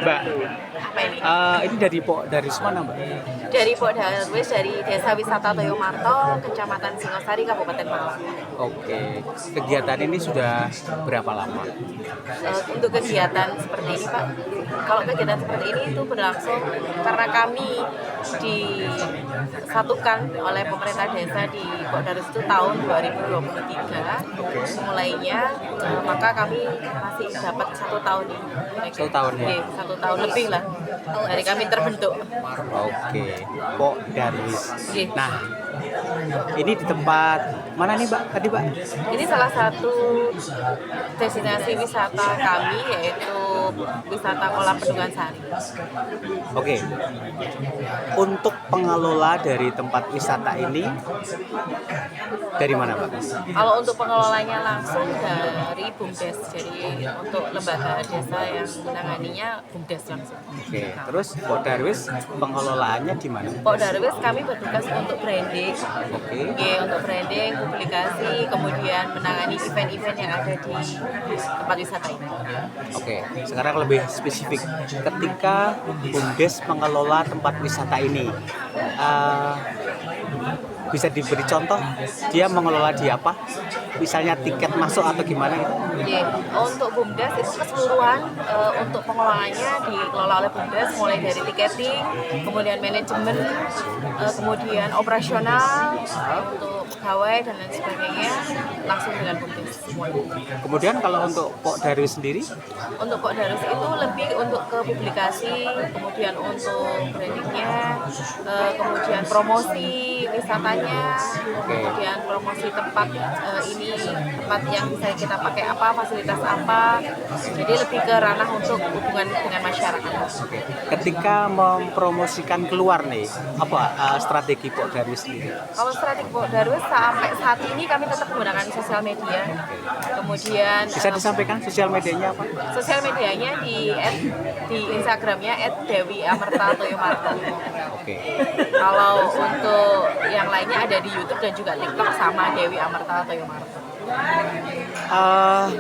Mbak, Apa ini? ini dari mana Mbak? Dari Pok Darwis, dari Desa Wisata Toyomarto, Kecamatan Singosari, Kabupaten Malang. Oke, kegiatan ini sudah berapa lama? Untuk kegiatan seperti ini, Pak, kalau kegiatan seperti ini itu berlangsung karena kami disatukan oleh pemerintah desa di Pok Darwis itu tahun 2023. Mulainya, maka kami masih dapat 1 tahun ini. 1 tahun ya? Oke, 1 tahun lebih lah dari kami terbentuk. Oke, Pok Darwis. Oke. Nah, ini di tempat mana nih Mbak? Tadi Mbak? Ini salah satu destinasi wisata kami, yaitu wisata kolam Bendungan Sari. Oke, untuk pengelola dari tempat wisata ini dari mana Mbak? Kalau untuk pengelolanya langsung dari BUMDes, jadi untuk lembaga desa yang menanganinya BUMDes langsung. Oke, terus Pok Darwis pengelolaannya di mana? Pok Darwis kami bertugas untuk branding, Oke. Oke, untuk branding, publikasi, kemudian menangani event-event yang ada di tempat wisata ini. Oke, sekarang lebih spesifik. Ketika BUMDes mengelola tempat wisata ini, bisa diberi contoh dia mengelola di apa? Misalnya tiket masuk atau gimana gitu? Oke, untuk BUMDes itu keseluruhan untuk pengelolaannya dikelola oleh BUMDes, mulai dari tiketing, kemudian manajemen, kemudian operasional, untuk pegawai dan lain sebagainya langsung dengan BUMDes semuanya. Kemudian kalau untuk Pok Darwis sendiri, Untuk Pok Darwis itu lebih untuk ke publikasi, kemudian untuk brandingnya, kemudian promosi wisatanya, kemudian promosi tempat ini, tempat yang bisa kita pakai apa, fasilitas apa. Jadi lebih ke ranah untuk hubungan dengan masyarakat. oke, ketika mempromosikan keluar nih, apa strategi Pok Darwis sendiri? Kalau strategi Pok Darwis sampai saat ini kami tetap menggunakan sosial media. Kemudian Bisa disampaikan sosial medianya apa? sosial medianya di Instagramnya @dewiamerta_toyomarto. Oke, Kalau untuk yang lainnya ada di YouTube dan juga TikTok sama Dewi Amerta Toyomarto.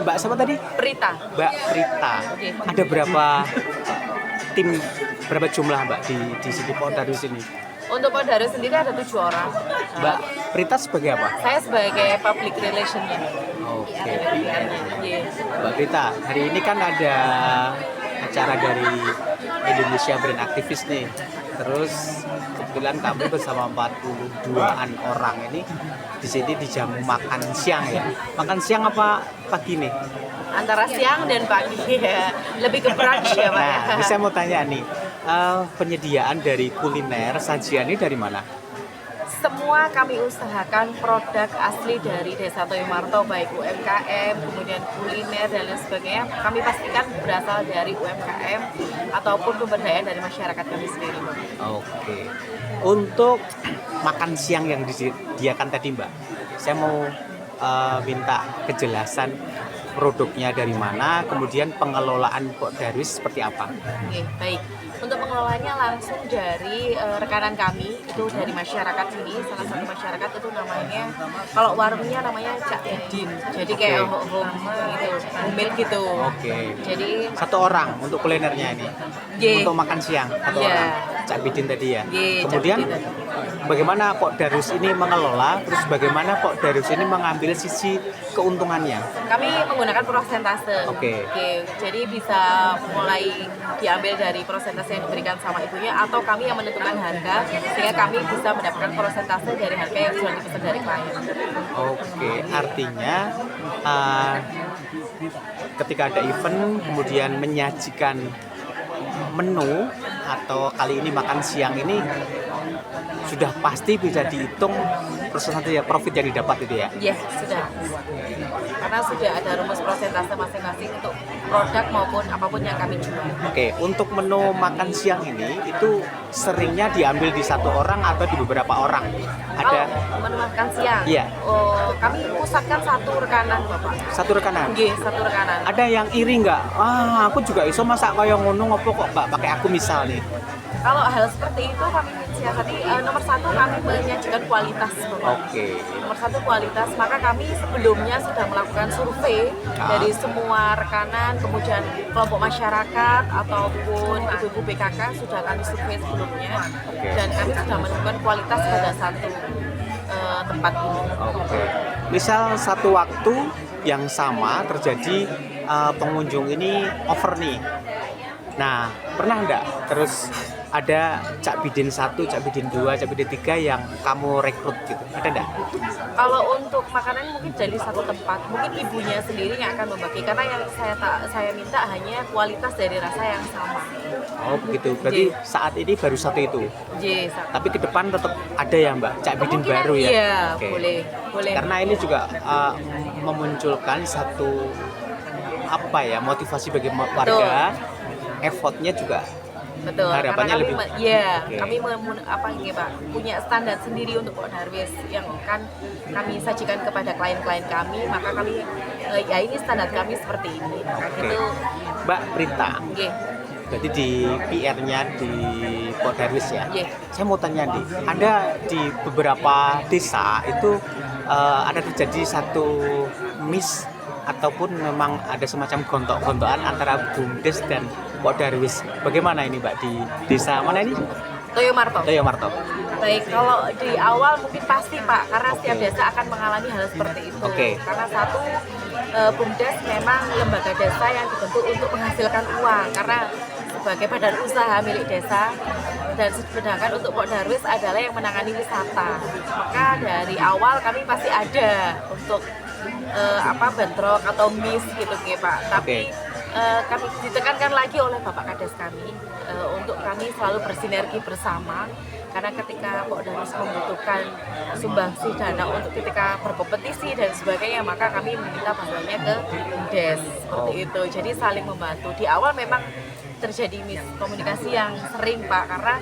Mbak siapa tadi? Prita. Mbak Prita. Oke. Ada berapa tim, berapa jumlah Mbak di sini Pok Darwis ini? Untuk Pok Darwis sendiri ada 7 orang. Mbak Prita sebagai apa? Saya sebagai public relation-nya. Oke. Yes. Mbak Prita, hari ini kan ada acara dari Indonesia Brand Activist nih. Terus kebetulan kami bersama 42-an orang ini di sini di jam makan siang ya. Makan siang apa pagi nih? Antara siang dan pagi ya. Lebih ke brunch ya Pak. Nah, ya. ini saya mau tanya nih, penyediaan dari kuliner sajian ini dari mana? Semua kami usahakan produk asli dari Desa Toyomarto, baik UMKM, kemudian kuliner dan lain sebagainya. Kami pastikan berasal dari UMKM ataupun pemberdayaan dari masyarakat kami sendiri. Oke. Untuk makan siang yang disediakan tadi Mbak, saya mau minta kejelasan produknya dari mana, kemudian pengelolaan Pok Darwis seperti apa? Oke, baik. Untuk pengelolaannya langsung dari rekanan kami, itu dari masyarakat sini. Salah satu masyarakat itu namanya, kalau warungnya namanya Cak Edin. Jadi kayak home gitu, homemade gitu. Oke. Jadi Satu orang untuk kulinernya ini. Ye. Untuk makan siang satu Iya. orang. Cak Bidin tadi ya. Ye, Cak Kemudian Bidin tadi. bagaimana Pok Darwis ini mengelola, terus bagaimana Pok Darwis ini mengambil sisi keuntungannya? kami menggunakan prosentase. Oke. Jadi bisa mulai diambil dari prosentase yang diberikan sama ibunya, atau kami yang menentukan harga sehingga kami bisa mendapatkan prosentase dari harga yang sudah dipesan dari klien. Oke, artinya ketika ada event kemudian menyajikan menu atau kali ini makan siang ini sudah pasti bisa dihitung persentase ya, profit yang didapat itu ya. Iya, sudah. Karena sudah ada rumus prosentase masing-masing untuk produk maupun apapun yang kami jual. Oke, untuk menu makan siang ini itu seringnya diambil di satu orang atau di beberapa orang? Ada Menu makan siang. Iya. Kami pusatkan satu rekanan, Bapak. satu rekanan. Nggih, satu rekanan. Ada yang iri nggak? Aku juga iso masak kaya ngono, ngopo kok Mbak pakai aku misal nih. Kalau hal seperti itu kami siasati, nomor satu kami menyajikan kualitas. Oke. Nomor satu kualitas, maka kami sebelumnya sudah melakukan survei dari semua rekanan, kemudian kelompok masyarakat ataupun ibu-ibu BKK sudah kami survei sebelumnya, dan kami sudah menemukan kualitas pada satu tempat ini. Oke. Misal satu waktu yang sama terjadi pengunjung ini over nih. Nah, pernah enggak terus ada Cak Bidin 1, Cak Bidin 2, Cak Bidin 3 yang kamu rekrut gitu? Ada enggak? Kalau untuk makanan mungkin dari satu tempat, mungkin ibunya sendiri yang akan membagi, karena yang saya minta hanya kualitas dari rasa yang sama. Oh begitu, berarti saat ini baru satu itu? Satu. Tapi ke depan tetap ada ya Mbak, Cak Bidin baru ya? Iya, Oke. boleh. Karena ini juga memunculkan satu motivasi bagi warga, effortnya juga. Betul, Harapannya karena kami lebih. kami Pak, punya standar sendiri untuk Pok Darwis yang akan kami sajikan kepada klien-klien kami, maka kami ini standar kami seperti ini. Oke. Itu Mbak Prita, nggih. berarti di PR-nya di Pok Darwis ya. Nggih. Saya mau tanya nih, ada di beberapa desa itu ada terjadi satu miss ataupun memang ada semacam gontok-gontokan antara BUMDes dan Pok Darwis. Bagaimana ini Mbak di desa mana ini? Toyo Marto. Baik, kalau di awal mungkin pasti Pak, karena setiap desa akan mengalami hal seperti itu. Karena satu, BUMDes memang lembaga desa yang dibentuk untuk menghasilkan uang, karena sebagai badan usaha milik desa, dan sedangkan untuk Pok Darwis adalah yang menangani wisata. Maka dari awal kami pasti ada untuk bentrok atau miss gitu Pak. Tapi kami ditekankan lagi oleh Bapak Kades kami untuk kami selalu bersinergi bersama, karena ketika Pok Darwis membutuhkan sumbangsi dana untuk ketika berkompetisi dan sebagainya, maka kami meminta bantuannya ke BUMDes seperti itu. Jadi saling membantu. Di awal memang terjadi miskomunikasi yang sering Pak, karena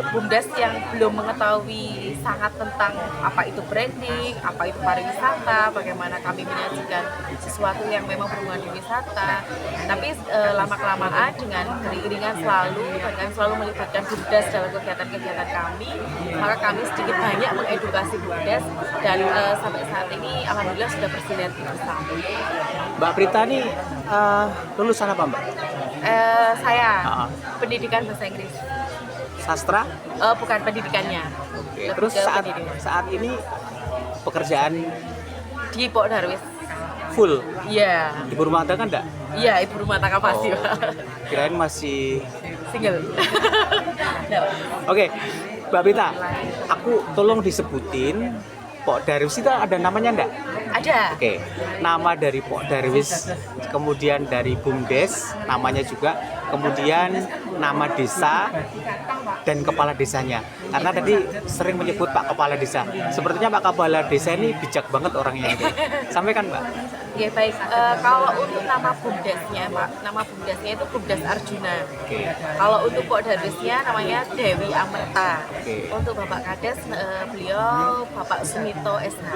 BUMDes yang belum mengetahui sangat tentang apa itu branding, apa itu pariwisata, bagaimana kami menyajikan sesuatu yang memang berhubungan dengan wisata. Tapi lama-kelamaan dengan beriringan selalu melibatkan BUMDes dalam kegiatan-kegiatan kami, maka kami sedikit banyak mengedukasi BUMDes, dan sampai saat ini alhamdulillah sudah bersinergi bersama. Mbak Prita ini lulusan apa Mbak? Saya pendidikan bahasa Inggris. Sastra? Bukan pendidikannya. Oke. Terus saat ini pekerjaan di Pok Darwis full? Iya. Ibu rumah tangga enggak? Iya, ibu rumah tangga pasti Pak. Kirain masih Single. Oke, Mbak Prita, aku tolong disebutin Pok Darwis itu ada namanya enggak? Ada. Oke, nama dari Pok Darwis, kemudian dari BUMDes, namanya juga, kemudian nama desa dan kepala desanya. Karena tadi sering menyebut Pak Kepala Desa. Sepertinya Pak Kepala Desa ini bijak banget orangnya itu. Sampaikan Mbak. Ya baik, kalau untuk nama BUMDesnya Pak, nama BUMDesnya itu BUMDes Arjuna. Kalau untuk Pok Darwisnya namanya Dewi Amerta. Untuk Bapak Kades, beliau Bapak Sumito SH.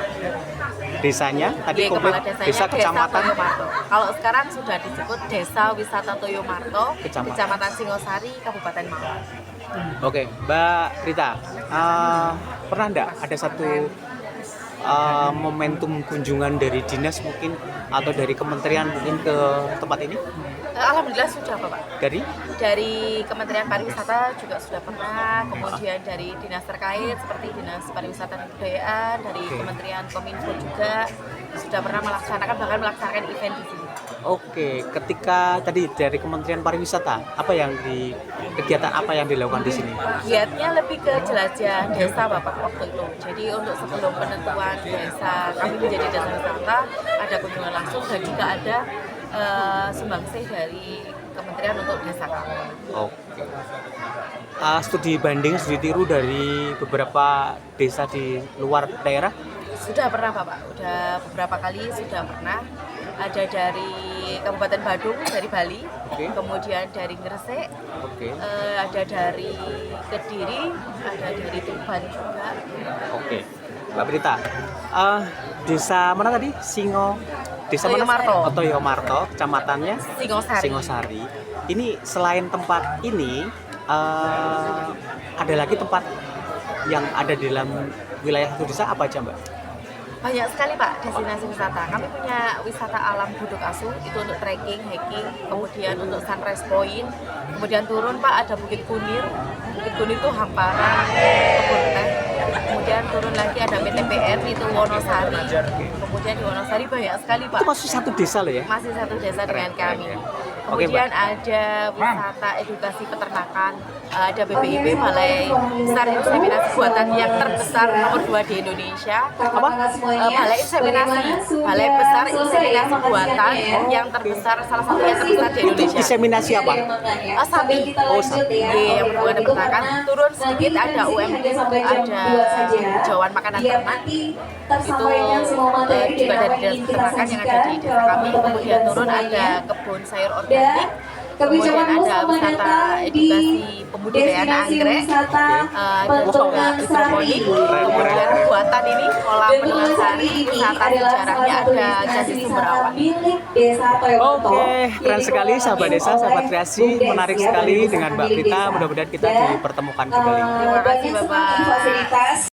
Desanya tadi kepala komplit desanya desa kecamatan Toyo Marto. Kalau sekarang sudah disebut Desa Wisata Toyo Marto, Kecamatan. Kecamatan Singosari, Kabupaten Malang. Oke, Mbak Rita, pernah enggak ada satu momentum kunjungan dari dinas mungkin atau dari kementerian mungkin ke tempat ini? Alhamdulillah sudah Bapak. Dari Kementerian Pariwisata juga sudah pernah, kemudian dari dinas terkait seperti Dinas Pariwisata dan Kebudayaan, dari Kementerian Kominfo juga sudah pernah bahkan melaksanakan event di sini. Oke, ketika tadi dari Kementerian Pariwisata, kegiatan apa yang dilakukan di sini? Giatnya lebih ke jelajah desa Bapak waktu itu. Jadi untuk sebelum penentuan desa kami menjadi desa wisata, ada kunjungan langsung dan juga ada sumbangsih dari kementerian untuk desa kami. Oke. Studi banding, studi tiru dari beberapa desa di luar daerah? Sudah pernah Bapak, udah beberapa kali sudah pernah. Ada dari Kabupaten Badung, dari Bali, kemudian dari Gresik, ada dari Kediri, ada dari Tuban juga. Oke, Mbak Prita, desa mana tadi? Desa Toyo mana? Marto. Toyo Marto, kecamatannya Singosari. Ini selain tempat ini, ada lagi tempat yang ada di dalam wilayah satu desa apa aja Mbak? Banyak sekali Pak destinasi wisata. Kami punya wisata alam Guduk Asu, itu untuk trekking, hiking, kemudian untuk sunrise point, kemudian turun Pak ada Bukit Kunir. Bukit Kunir itu hamparan kebun teh. Kemudian turun lagi ada PTPN itu Wonosari. Kemudian di Wonosari banyak sekali Pak. Itu masih satu desa loh ya? Masih satu desa dengan kami. Oke, Kemudian ada wisata edukasi peternakan, ada BPIP Balai Besar Inseminasi Buatan yang terbesar nomor 2 di Indonesia. Balai Inseminasi, Balai Besar Inseminasi Buatan yang terbesar, salah satu yang terbesar di Indonesia. Inseminasi apa? Sapi. Oh, sapi. Yang berhubungan dengan peternakan. Turun sedikit ada UMD, ada hijauan makanan ternak. Itu juga dari dinas peternakan yang ada di desa kami. Kemudian turun ada kebun sayur organik. Kemudian ada wisata edukasi pembudidayaan anggrek, ada juga hidroponik, kemudian buatan ini kolam Benua Sari, wisata sejarahnya ada Candi Sumber Awan. Oke, keren sekali sahabat desa, sahabat kreasi, menarik sekali dengan Mbak Prita. Mudah-mudahan kita dipertemukan kembali. Terima kasih Bapak.